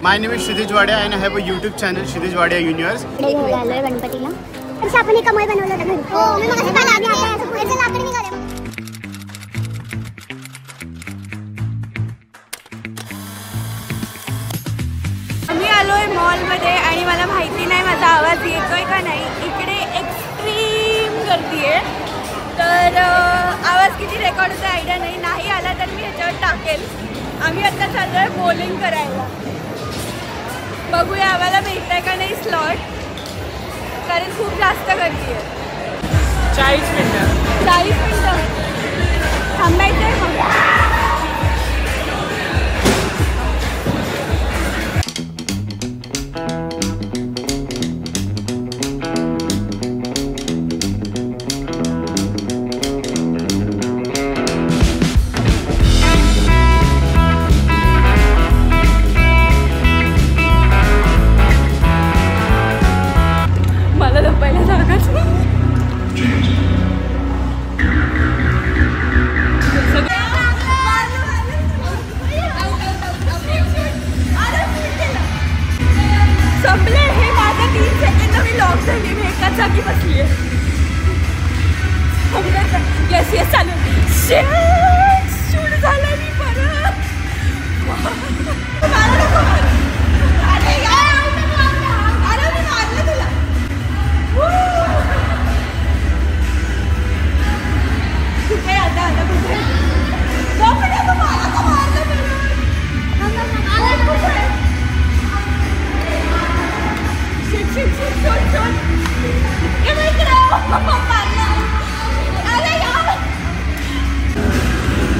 My name is Kshitij Wadia and I have a YouTube channel, Kshitij Wadia Universe. गणपतीला तसं आपण एक कमळ बनवलं होतं घरी. हो मी मग आता लाकडी आता पुढे लाकडी निघाले. मी आलोय मॉलमध्ये आणि मला माहिती नाही माझा आवाज येतोय का नाही. इकडे एक्स्ट्रीम गर्दी आहे तर आवाज किती रेकॉर्ड होता आयडिया नाही. नाही आला तर मी ह्याच्यावर टाकेल. आम्ही आता चाललोय बॉलिंग करायला. बघूया आम्हाला भेटतंय का नाही स्लॉट कारण खूप जास्त गर्दी आहे. 40 मिनिटं 40 मिनिटं थांबायचं आहे मग.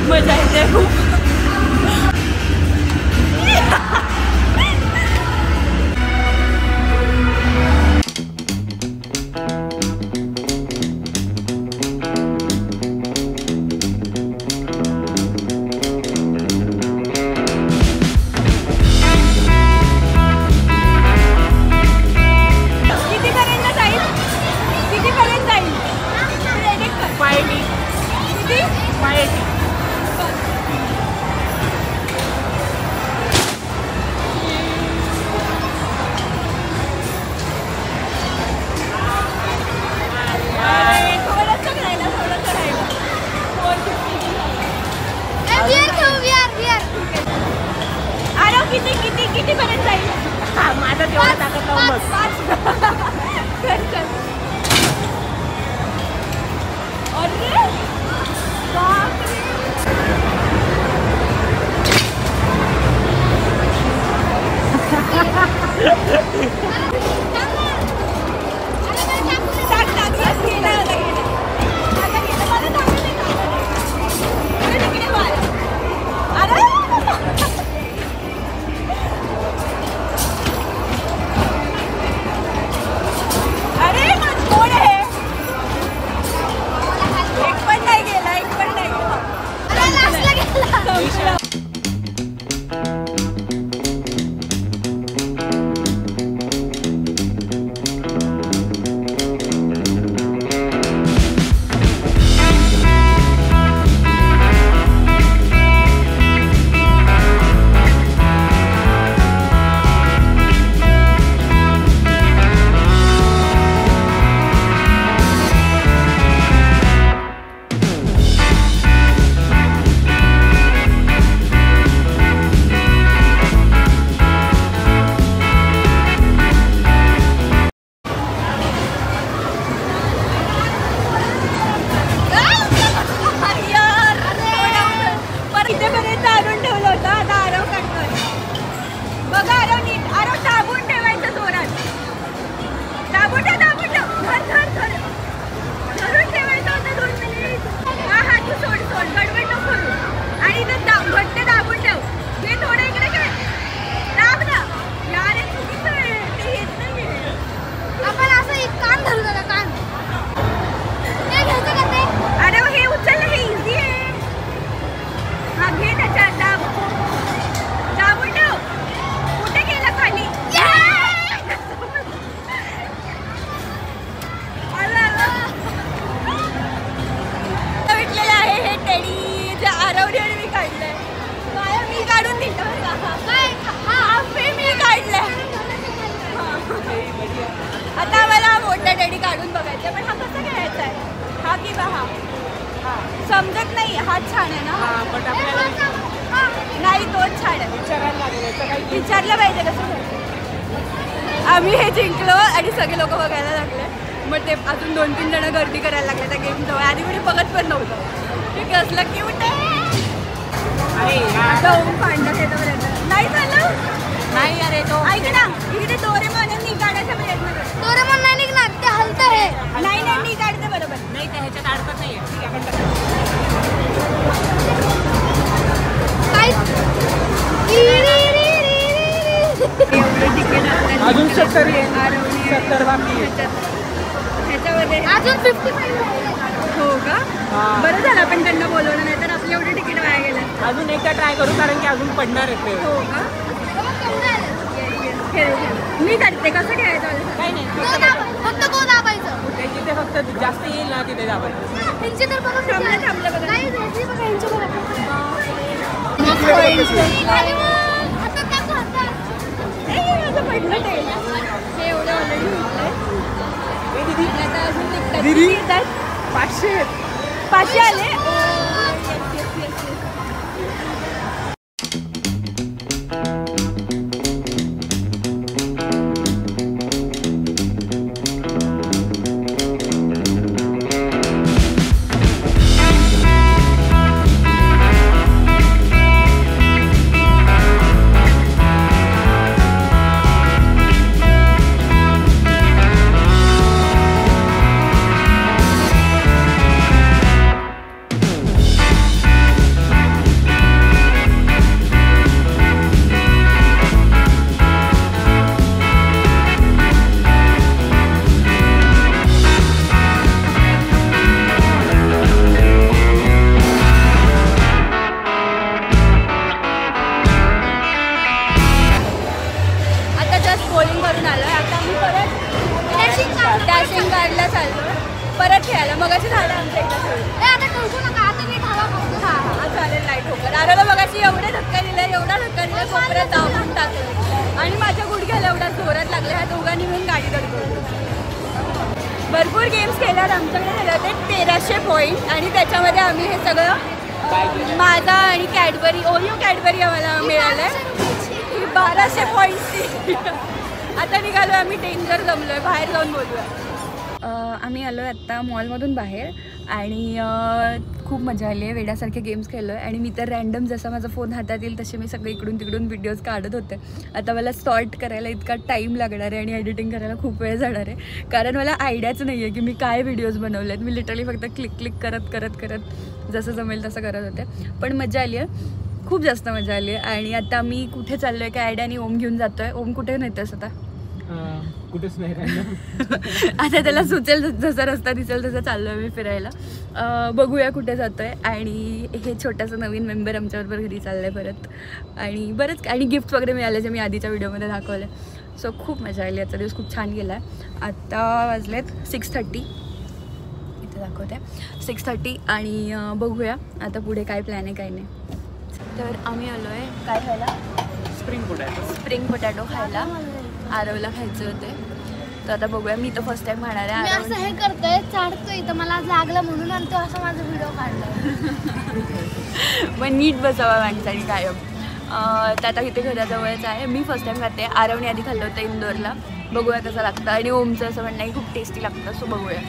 मजा येते खूप. किती पर्यंत जाईल? हा माझा तेवढा टाकत काढून दिलं. पडलाय. आता आम्हाला मोठा टेडी काढून बघायचा पण हा कसा खेळायचा आहे. हा किंवा हा समजत नाही. हा छान आहे ना. नाही तोच छान आहे. विचारलं पाहिजे कसं. आम्ही हे जिंकलो आणि सगळे लोक बघायला लागले. मग ते अजून 2-3 जण गर्दी करायला लागले त्या गेम जवळ. आधी कोणी बघत पण नव्हतं. ठीक आहे असलं क्यूट आहे. पांढरा येतोपर्यंत नाही झालं. नाही अरे तो ऐक ना इकडे डोरेमॉन नी काढायचा प्रयत्न कर. डोरेमॉन नाही निघणार ते हलतं आहे. नाही नाही मी काढते बरोबर. नाही ते ह्याच्यात अडकत नाहीये. ठीक आहे अजून 70 बाकी आहे. ह्याच्यामध्ये अजून 55 हो का. बरं झालं आपण त्यांना बोलवलं नाही तर आपली एवढी तिकीट वाया गेलं. अजून एकदा ट्राय करू कारण की अजून पडणार आहे ते. हो का. मी काढते कसं खेळायचं. काही नाही फक्त गो दाबायचं. जिथे फक्त जास्त येईल ना तिथे दाबायचं. त्यांची तर बघा थांबलं बघा. नाही त्यांची बघा यांची बघा. माझं पडलं ते. हे एवढं ऑलरेडी आता अजून दीदी. निघतात. 500 आले. परत खेळायला मगाशी झालं आमच्या एकदा चालेल लाईट होकर. आरोला मगाशी एवढे धक्का दिला कोपऱ्यात जाऊन टाकलं आणि माझ्या गुडघ्याला एवढा जोरात लागला. ह्या दोघांनी मिळून गाडी धडकवली. भरपूर गेम्स केल्यात आमच्याकडे झाले होते 1300 पॉईंट आणि त्याच्यामध्ये आम्ही हे सगळं माझा आणि कॅडबरी ओरिओ कॅडबरी आम्हाला मिळालं. 1200 पॉईंट्सची. आता निघालो आम्ही. डेंजर जमलोय. बाहेर जाऊन बोलूया. आम्ही आलो आहे आत्ता मॉलमधून बाहेर आणि खूप मजा आली आहे. वेड्यासारखे गेम्स खेळलो आहे आणि मी तर रॅन्डम जसा माझा फोन हातात येईल तसे मी सगळे इकडून तिकडून व्हिडिओज काढत होते. आता मला सॉर्ट करायला इतका टाईम लागणार आहे आणि एडिटिंग करायला खूप वेळ जाणार आहे कारण मला आयडियाच नाही आहे की मी काय व्हिडिओज बनवले आहेत. मी लिटरली फक्त क्लिक करत जसं जमेल तसं करत होते. पण मजा आली आहे. खूप जास्त मजा आली आहे. आणि आता मी कुठे चाललो आहे काय आयडियाने ओम घेऊन जातो आहे. ओम कुठे नेतेस आता. कुठेच नाही आता त्याला सुचेल जसा रस्ता दिसेल तसं चाललो आहे मी फिरायला. बघूया कुठे जातो आहे. आणि हे छोटंसं नवीन मेंबर आमच्याबरोबर घरी चाललं आहे परत. आणि बरंच आणि गिफ्ट वगैरे मिळाले जे मी आधीच्या व्हिडिओमध्ये दाखवले. सो खूप मजा आली. आजचा दिवस खूप छान गेला आहे. आत्ता वाजलेत 6:30. इथे दाखवते 6:30 आणि बघूया आता पुढे काय प्लॅन आहे काय नाही. तर आम्ही आलो आहे काय खायला. स्प्रिंग पोटॅटो खायला. आरवला खायचे होते तर आता बघूया. मी तर फर्स्ट टाइम खाणार आहे. असं हे करतोय चाडतोय तर मला लागलं म्हणून आणि तो असं माझा व्हिडिओ काढला. पण नीट बसावा माणसाने कायम. तर आता इथे घराजवळच आहे. मी फर्स्ट टाइम खाते. आरवने आधी खाल्लं होतं इंदोरला. बघूया कसं लागतं. आणि ओमचं असं म्हणणं आहे खूप टेस्टी लागतं. सो बघूया.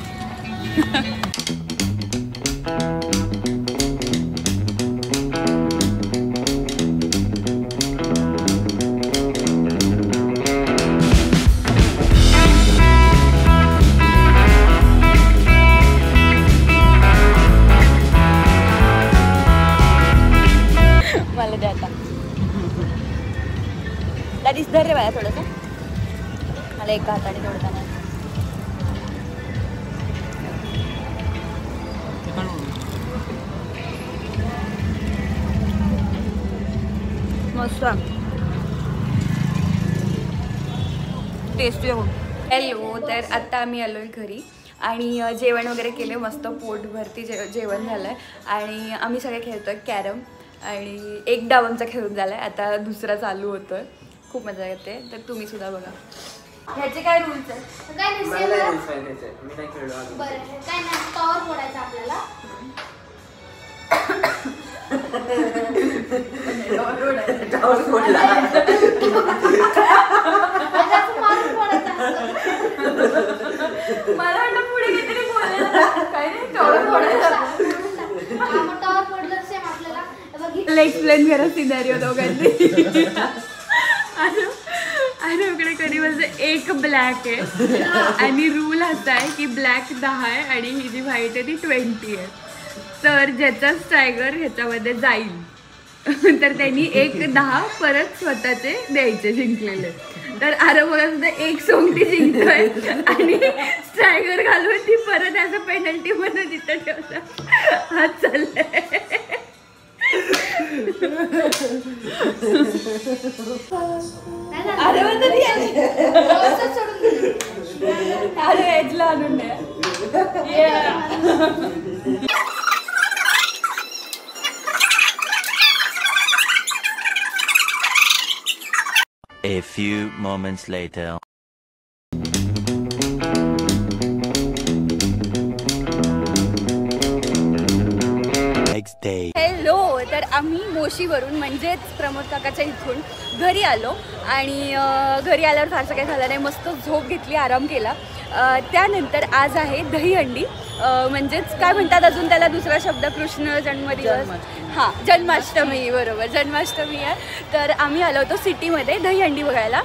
मला द्या आता. दादीच धर रे बाया थोडंसं. मला एका हाताने तोडता नाही. मस्त टेस्टी. हॅलो. तर आत्ता आम्ही आलो आहे घरी आणि जेवण वगैरे केले. मस्त पोटभरती जेवण झालं आहे आणि आम्ही सगळे खेळतो आहे कॅरम. आणि एक डाव आमचा खेळून झाला आहे. आता दुसरा चालू होतो आहे. खूप मजा येते. तर तुम्ही सुद्धा बघा. ह्याचे काय रूल्स आहेत? काय मला दिसेल नाही rules माहिती त्याचे. मी नाही खेळलो अजून. बरं काय ना टॉवर फोडायचं आपल्याला. Tower फोडला. आता आपण मारून फोडायचं असतं. मला वाटलं पुढे काहीतरी बोलायला. काय नाही टॉवर फोडायचं. हा, मग टॉवर फोडलं सेम आपल्याला बघितलं. एक्सप्लेन करा सिनारिओ दोघांनी. आणि इकडे कधी म्हणजे एक ब्लॅक आहे आणि रूल असा आहे की ब्लॅक 10 आहे आणि ही जी व्हाईट आहे ती 20 आहे. तर ज्याचा स्ट्रायगर ह्याच्यामध्ये जाईल तर त्यांनी एक 10 परत स्वतःचे द्यायचे जिंकलेले. तर आरव बघा सुद्धा एक सोंगटी जिंकतोय आणि स्ट्रायगर घालून ती परत असं पेनल्टी मध्ये तिथं ठेवतात. हा चाललाय. अरे तरी अरे एजला आणून द्या. A few moments later. Next day. Hello. तर आम्ही मोशीवरून म्हणजेच प्रमोद काकाच्या इथून घरी आलो आणि घरी आल्यावर फारसं काही झालं नाही. मस्त झोप घेतली, आराम केला. त्यानंतर आज आहे दहीहंडी म्हणजेच काय म्हणतात अजून त्याला दुसरा शब्द कृष्ण जन्मदिवस. हां जन्माष्टमी. बरोबर जन्माष्टमी आहे. तर आम्ही आलो होतो सिटीमध्ये दहीहंडी बघायला.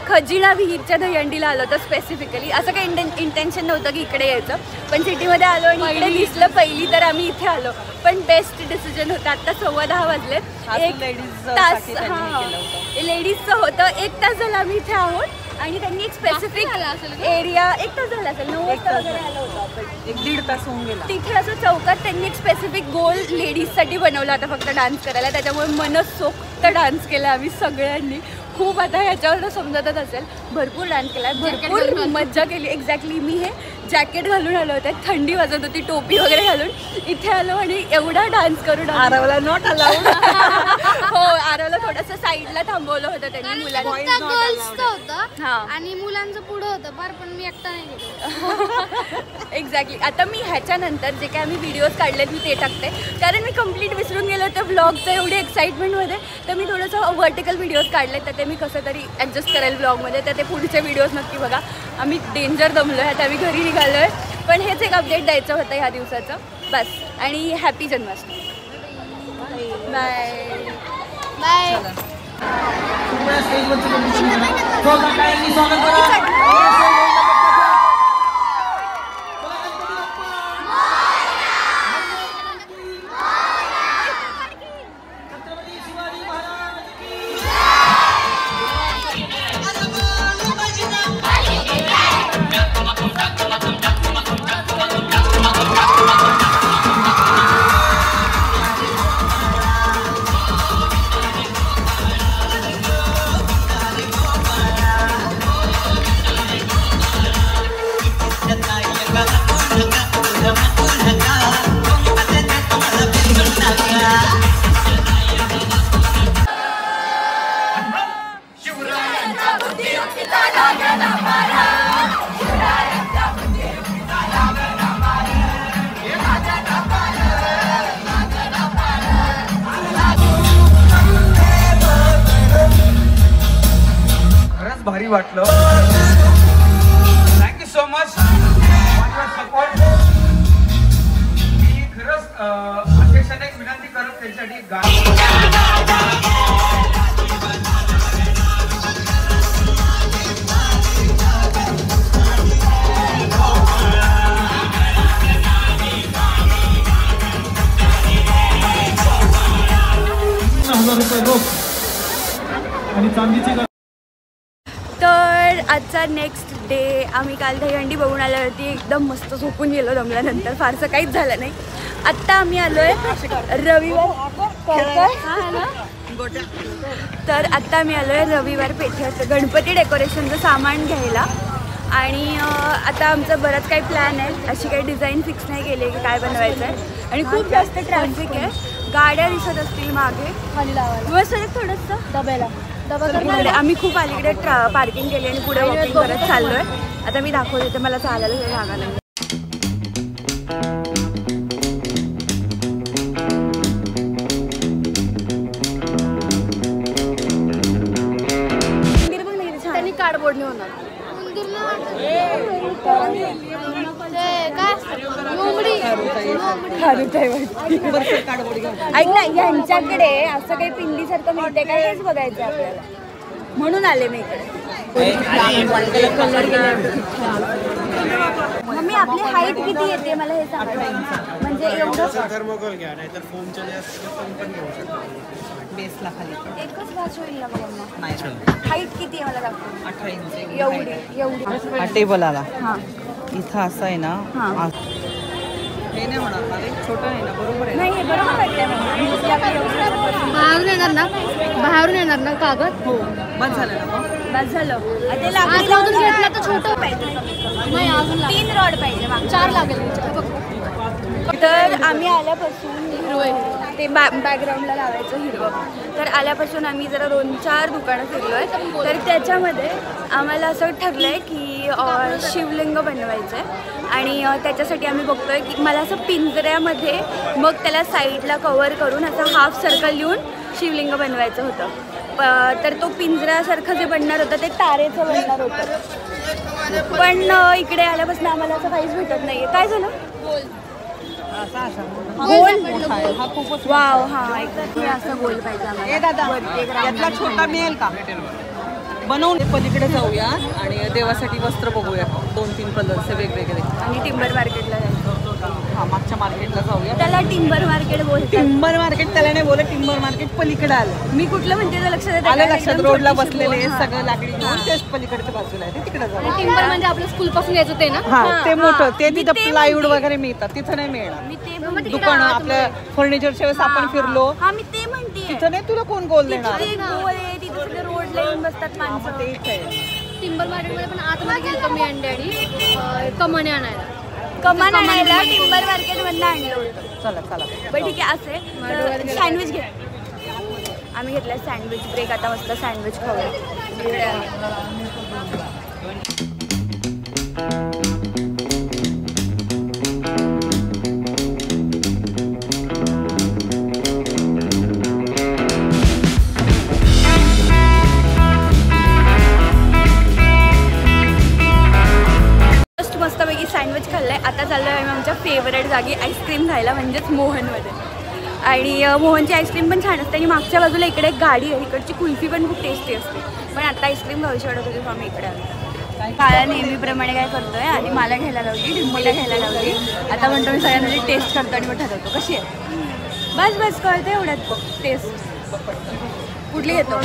खजिना विहीरच्या दहीहंडीला आलो होतं स्पेसिफिकली. असं काही इंटेन्शन नव्हतं की इकडे यायचं पण सिटीमध्ये आलो आणि इकडे दिसलं पहिली तर आम्ही इथे आलो. पण बेस्ट डिसिजन होतं. आत्ता 10:15 वाजलेत. 1 तास लेडीजचं होतं. 1 तास झाला आम्ही इथे आहोत आणि त्यांनी एक स्पेसिफिक एरिया 1 तास झाला असेल 9 वाजता वगैरे आलो होतो आपण. 1-1.5 तास होऊन गेला. तिथे असं चौकात त्यांनी एक स्पेसिफिक गोल लेडीजसाठी बनवला होता फक्त डान्स करायला. त्याच्यामुळे मनसोक्त डान्स केला आम्ही सगळ्यांनी. खूप आता ह्याच्यावर समजतच असेल. भरपूर डान्स केला, भरपूर मज्जा केली. एक्झॅक्टली मी हे जॅकेट घालून आलो होते. थंडी वाजत होती, टोपी वगैरे घालून इथे आलो आणि एवढा डान्स करून आरवला नॉट अलाउड. हो आरवला थोडंसं साईडला थांबवलं होतं त्यांनी मुलांना. गर्ल्सचं होतं आणि मुलांचं पुढं होतं फार पण मी एकटा नाही गेलो. एक्झॅक्टली. आता मी ह्याच्यानंतर जे काय आम्ही व्हिडिओज काढलेत मी ते टाकते कारण मी कम्प्लीट विसरून गेलो होते व्लॉगचं एवढी एक्साइटमेंटमध्ये. तर मी थोडंसं व्हर्टिकल व्हिडिओज काढले तर ते मी कसं तरी ॲडजस्ट करेल व्लॉगमध्ये. तर ते पुढचे व्हिडिओज नक्की बघा. आम्ही डेंजर दमलो आहे. आता आम्ही घरी निघालो आहे पण हेच एक अपडेट द्यायचं होतं ह्या दिवसाचं बस. आणि हॅपी जन्माष्टमी. Bye bye. भारी वाटलं. Thank you so much for your support. मी खरंच अध्यक्षाने एक विनंती करत त्यासाठी आणि चांदीची. तर आजचा नेक्स्ट डे. आम्ही काल दहीहंडी बघून आल्यावरती एकदम मस्त झोपून गेलो दमल्यानंतर. फारसं काहीच झालं नाही. आत्ता आम्ही आलोय रविवार. तर आत्ता आम्ही आलोय रविवार पेठेत गणपती डेकोरेशनचं सामान घ्यायला. आणि आता आमचं बरंच काही प्लॅन आहे. अशी काही डिझाईन फिक्स नाही केली की काय बनवायचं आहे. आणि खूप जास्त ट्रॅफिक आहे. गाड्या दिसत असतील मागे. खाली लावायला बस थोडंसं इकडे आम्ही खूप अलीकडे पार्किंग केली आणि पुढे वॉकिंग करत चाललोय. आता मी दाखवते, मला चालायला जागा नाही. त्यांनी कार्डबोर्ड नेऊन ऐक ना, यांच्याकडे असं काही पिंडीसारखं मिळते का हेच बघायचं आपल्याला, म्हणून आले मी इकडे. मम्मी आपली हाईट किती येते मला हे सांगा. म्हणजे एवढं थर्मोकोल घ्या, नाहीतर फोमच्या जे असतं ते फोम पण घेऊ शकतो. बेसला खाली एकच भाज होईल ना मम्मा. नाही. हाईट किती आहे मला दाखव. 18 इंच. एवढी. हा टेबल आला हां इथं असं आहे ना. हां. हे नाही होणार ना रे, छोटं नाही ना, बरोबर आहे. नाही हे बरोबर वाटतंय बाहेरून येणार ना कागद. हो बंद झालं ना मग. बस झालं. ते आज लावून घेतलं तर छोटं पाहिजे. नाही अजून 3 रॉड पाहिजे. 4 लागेल. तर आम्ही आल्यापासून ते बॅकग्राऊंडला लावायचं हिरवं. तर आल्यापासून आम्ही जरा 2-4 दुकानं फिरलोय. तर त्याच्यामध्ये आम्हाला असं ठरलंय की शिवलिंग बनवायचं आहे. आणि त्याच्यासाठी आम्ही बघतोय की मला असं पिंजऱ्यामध्ये मग त्याला साईडला कवर करून असं हाफ सर्कल लिहून शिवलिंग बनवायचं होतं. तर तो पिंजऱ्यासारखं जे बनणार होतं ते तारेचं बनणार होतं. पण इकडे आल्यापासून आम्हाला असं काहीच भेटत नाहीये. काय झालं? हा खूपच. वाव, हा हे असं गोल पाहिजे आम्हाला. ए दादा, यातला छोटा मिळेल का? बनवून पलीकडे जाऊया आणि देवासाठी वस्त्र बघूया. 2-3 कलरचे वेगवेगळे. आणि टिंबर मार्केटला जायचं. हा मागच्या मार्केटला जाऊया. त्याला टिंबर मार्केट बोलतात. टिंबर मार्केट त्याला नाही बोलत, टिंबर मार्केट पलीकडे आलं. मी कुठलं म्हणते लक्षात आलं लक्षात. रोडला बसलेले सगळं लाकडी घेऊन तेच पलीकडच्या बाजूला आहे, तिकडे जाऊ. टिंबर म्हणजे आपल्या स्कूल पासून यायचं ते ना. हा ते मोठं ते मी तिथं ते प्लायवूड म्हणते. वगैरे मिळतात, तिथं नाही मिळणार. मी ते म्हणते. दुकानं आपल्या फर्निचरच्या वेळेस आपण फिरलो हा मी ते म्हणते. तिथं नाही तुला कोण गोल देणार. तिथे गोल आहे, तिथे सगळे रोडला येऊन बसतात माणसं. ते इथे आहे. टिंबर मार्केटमध्ये पण आतमध्ये गेलो मी आणि डॅडी कमाने आणायला. कमान आणायला टिंबर मार्केटमधनं आणलं होतं. चला चला. बरं ठीक आहे. असे सँडविच घे. आम्ही घेतलाय सँडविच ब्रेक. आता मस्त सँडविच खाऊया. मस्तपैकी सँडविच खाल्लंय. आता चाललं आहे आमच्या फेवरेट जागी आईस्क्रीम खायला, म्हणजेच मोहनमध्ये. आणि मोहनची आईस्क्रीम पण छान असते. आणि मागच्या बाजूला इकडे एक गाडी आहे, इकडची कुल्फी पण खूप टेस्टी असते. पण आता आईस्क्रीम खाऊशी वाटत होती, आम्ही इकडे आलो. काळा नेहमीप्रमाणे काय करतोय, आधी मला घ्यायला लावली, डिंपीला घ्यायला लावली. आता म्हणतो मी सगळ्यांना टेस्ट करतो आणि मग ठरवतो कशी आहे. बस कळते एवढ्यात बघ टेस्ट. कुठली घेतो?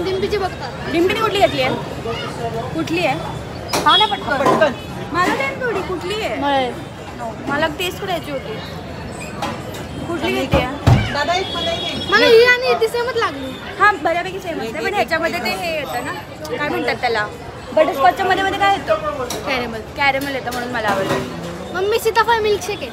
डिंपीची बघतात. डिंपीने कुठली घेतली आहे? कुठली आहे? हा ना पटकन. मला दे थोडी. कुठली आहे? मला टेस्ट करायची होती. कुठली घेते? दादा एक मला एक. मला ही आणि ती सेमच लागली. हा बऱ्यापैकी सेम असते. पण ह्याच्यामध्ये ते हे येतं ना, काय म्हणतात त्याला, बटरस्कॉचच्या मध्ये काय येतं? कॅरेमल येतं, म्हणून मला आवडतं. मम्मी सीताफळ मिल्कशेक आहे.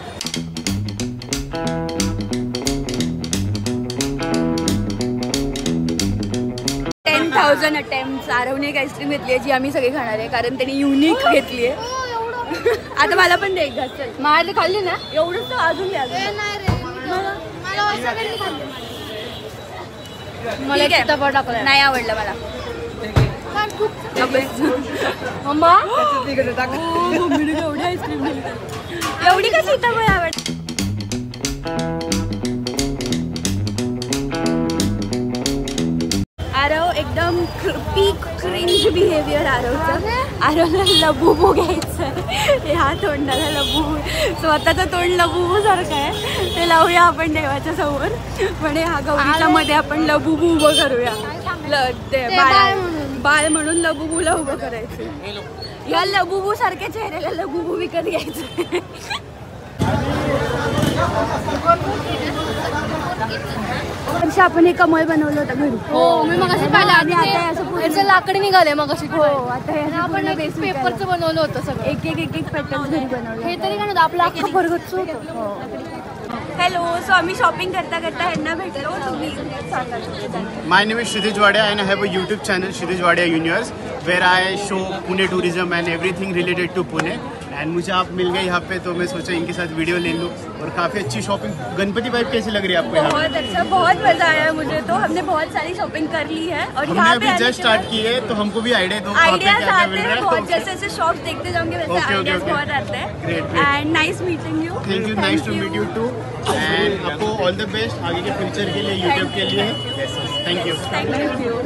अटेम्प्ट आरवने एक आईस्क्रीम घेतली आहे, जी आम्ही सगळी खाणार आहे, कारण त्यांनी युनिक घेतली आहे. आता मला पण दे एक घास. माझी खाल्ली ना एवढंच तर अजून घ्या. मला सीताफळ टाकलं नाही आवडलं मला. मम्मा एवढी आईस्क्रीम एवढी का सीताफळ आवडते? आरव एकदम पीक क्रिंज बिहेवियर आरवचं. आरवला लबुबू घ्यायचं. ह्या तोंडाला लबुबू, स्वतःचं तोंड लबुबू सारखं आहे. ते लावूया आपण देवाच्या समोर. पण ह्या गौरीच्या मध्ये आपण लबुबू उभं करूया. बाळ म्हणून लबुबूला उभं करायचं. या लबुबू सारख्या चेहऱ्याला लबुबू विकत घ्यायचं. आपण हे कमळ बनवलं होतं घरी. हो मी मगाशी पाहिलं. आणि आता लाकडी निघाले मगाशी. हो आता आपण पेपरचं बनवलं होतं सगळं. एक पेटल्स घरी बनवलं. हे तरी काय आपलं अख्खं भरगच्च होतं. Hello hello. सो आम्ही शॉपिंग करता करता ह्यांना भेटलो. तुम्ही सांगा. My name is Kshitij Wadia and I have a YouTube channel, Kshitij Wadia Universe, where I show Pune tourism and everything related to Pune. End मुझे आप मिल गए यहाँ पे तो मैं सोचा इनके साथ वीडियो ले लूँ. और काफ़ी अच्छी शॉपिंग. गणपति वाइब कैसी लग रही है आपको यहाँ? बहुत अच्छा, बहुत मजा आया मुझे. तो हमने बहुत सारी शॉपिंग कर ली है और हमने यहाँ अभी पे जस्ट स्टार्ट की है तो हमको भी आइडिया दो आइडियाज आते हैं बहुत. जैसे जैसे शॉप देखते जाओगे वैसे आइडियाज बहुत आते हैं. And nice meeting you. Thank you. Nice to meet you too. And आपको ऑल द बेस्ट आगे के फ्यूचर के लिए, यूट्यूब के लिए. Thank you.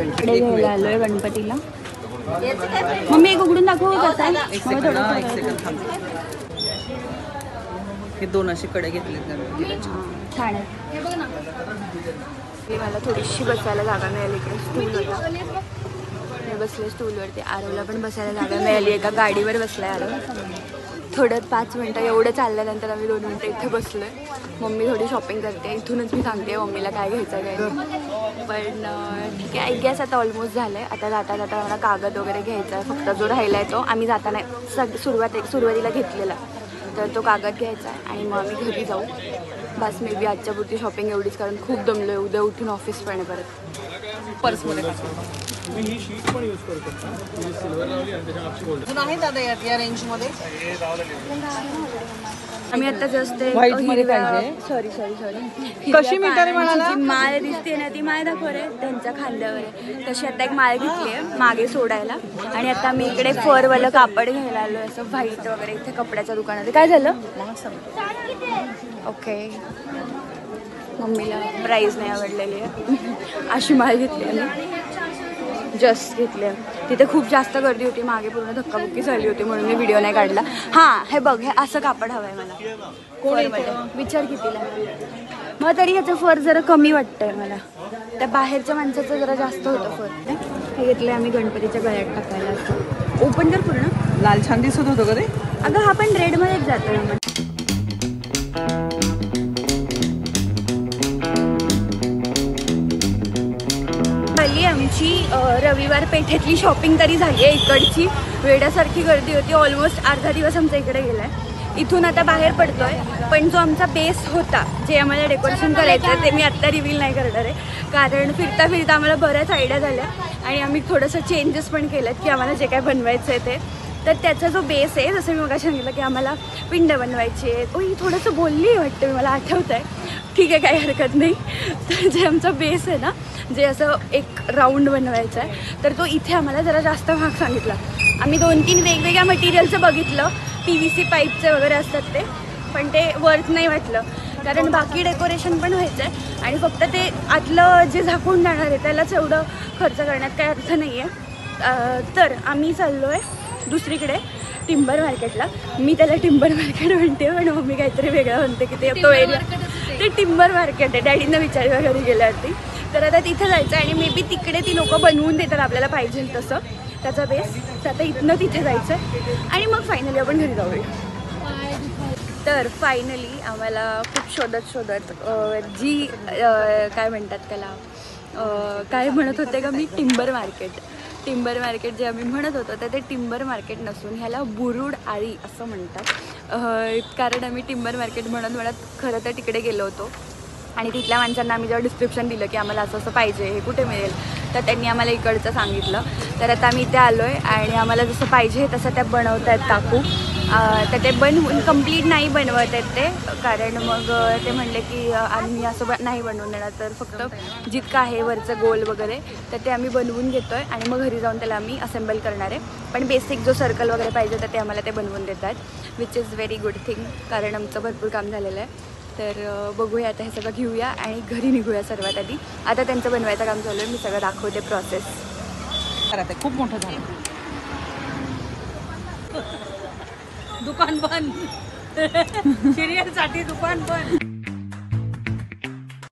इकडे घ्यायला आलोय गणपतीला. मम्मी एक उघडून दाखवू कसं एक सेकंड थांब. हे दोन असे कडे घेतले छान आहे. मला थोडीशी बसायला जागा मिळाली. इकडे स्टूल होता, मी बसले स्टूलवरती. आरवला पण बसायला जागा मिळाली. एका गाडीवर बसलाय आरव. थोडं 5 मिनटं एवढं चालल्यानंतर आम्ही 2 मिनटं इथे बसलोय. मम्मी थोडी शॉपिंग करते. इथूनच मी सांगते मम्मीला काय घ्यायचं काय नाही. पण ठीक आहे. आय गेस आता ऑलमोस्ट झालं आहे. आता जाता जाता मला कागद वगैरे घ्यायचा आहे. फक्त जो राहिला आहे तो आम्ही जाताना सुरुवातीला घेतलेला, तर तो कागद घ्यायचा आहे आणि मग आम्ही घरी जाऊ. बस मे बी आजच्या पुरती शॉपिंग एवढीच, कारण खूप दमलो आहे. उद्या उठून ऑफिस पण आहे परत. पर्समध्ये नाही दादा या रेंजमध्ये. आम्ही आता जस्ट White मध्ये पाहिजे. सॉरी कशी मीटर म्हणाला? माळ दिसते ना ती माळ दाखव रे. त्यांच्या खांद्यावर आहे तशी आता एक माळ घेतली आहे मागे सोडायला. आणि आता मी इकडे फरवालं कापड घ्यायला आलो आहे, असं व्हाईट वगैरे. इथे कपड्याच्या दुकानात काय झालं. ओके. मम्मीला प्राईज नाही आवडलेली आहे. अशी माळ घेतली आहे जस्ट घेतले. तिथे खूप जास्त गर्दी होती मागे, पूर्ण धक्काबुक्की झाली होती म्हणून मी व्हिडिओ नाही काढला. हां हे बघ, हे असं कापड हवं आहे मला. फरमध्ये विचार कितीला. मग तरी ह्याचं फर जरा कमी वाटतंय मला. त्या बाहेरच्या माणसाचं जरा जास्त होतं फर. हे घेतलं आम्ही गणपतीच्या गळ्यात टाकायला. ओपन कर पूर्ण. लाल छान दिसत होतं का ते? अगं हा पण रेडमध्येच जातो. आमची रविवार पेठेतली शॉपिंग तरी झाली आहे. इकडची वेड्यासारखी गर्दी होती. ऑलमोस्ट अर्धा दिवस आमचा इकडे गेला आहे. इथून आता बाहेर पडतोय. पण जो आमचा बेस होता, जे आम्हाला डेकोरेशन करायचं ते मी आत्ता रिव्हील नाही करणार आहे, कारण फिरता फिरता आम्हाला बऱ्याच आयडिया झाल्या आणि आम्ही थोडंसं चेंजेस पण केलेत की आम्हाला जे काय बनवायचं आहे ते. तर त्याचा जो बेस आहे, जसं मी मग सांगितलं की आम्हाला पिंड बनवायची आहे. ही थोडंसं बोलली वाटतं, मला आठवत आहे. ठीक आहे, काही हरकत नाही. तर जे आमचा बेस आहे ना, जे असं एक राऊंड बनवायचं आहे, तर तो इथे आम्हाला जरा जास्त भाग सांगितला. आम्ही 2-3 वेगवेगळ्या मटेरियलचं बघितलं. PVC पाईपचे वगैरे असतात ते, पण ते वर्थ नाही वाटलं, कारण बाकी डेकोरेशन पण व्हायचं आहे आणि फक्त ते आतलं जे झाकून जाणार आहे त्यालाच एवढं खर्च करण्यात काही अर्थ नाही आहे. तर आम्ही चाललो आहे दुसरीकडे टिंबर मार्केटला. मी त्याला टिंबर मार्केट म्हणते, पण मम्मी काहीतरी वेगळं म्हणते की ते तो एरिया ते टिंबर मार्केट आहे. डॅडींना विचारलं घरी गेल्यावरती. तर आता तिथं जायचं आणि मे बी तिकडे ती लोकं बनवून देतात आपल्याला पाहिजे तसं त्याचा बेस. तर आता इथनं तिथे जायचं आहे आणि मग फायनली आपण घरी जाऊया. तर फायनली आम्हाला खूप शोधत जी काय म्हणतात त्याला, काय म्हणत होते का मी, टिंबर मार्केट जे आम्ही म्हणत होतो तर ते टिंबर मार्केट नसून ह्याला बुरुड आळी असं म्हणतात. कारण आम्ही टिंबर मार्केट म्हणत खरं तर तिकडे गेलो होतो आणि तिथल्या माणसांना आम्ही जेव्हा डिस्क्रिप्शन दिलं की आम्हाला असं पाहिजे, हे कुठे मिळेल, तर त्यांनी आम्हाला इकडचं सांगितलं. तर आता आम्ही इथे आलो आहे आणि आम्हाला जसं पाहिजे तसं त्या बनवत आहेत काकू. तर ते बनवून कंप्लीट नाही बनवत आहेत ते, कारण मग ते म्हणले की आम्ही असं नाही बनवून देणार, तर फक्त जितकं आहे वरचं गोल वगैरे तर ते आम्ही बनवून घेतो आहे आणि मग घरी जाऊन त्याला आम्ही असेंबल करणार आहे. पण बेसिक जो सर्कल वगैरे पाहिजे तर ते आम्हाला ते बनवून देत आहेत, which is very good thing, कारण आमचं भरपूर काम झालेलं आहे. तर बघूया आता हे सगळं घेऊया आणि घरी निघूया सर्वात आधी. आता त्यांचं बनवायचं काम चालू आहे, मी सगळं दाखवते प्रोसेस. खूप मोठं झालं. दुकान बंद. सिरियलसाठी दुकान बंद.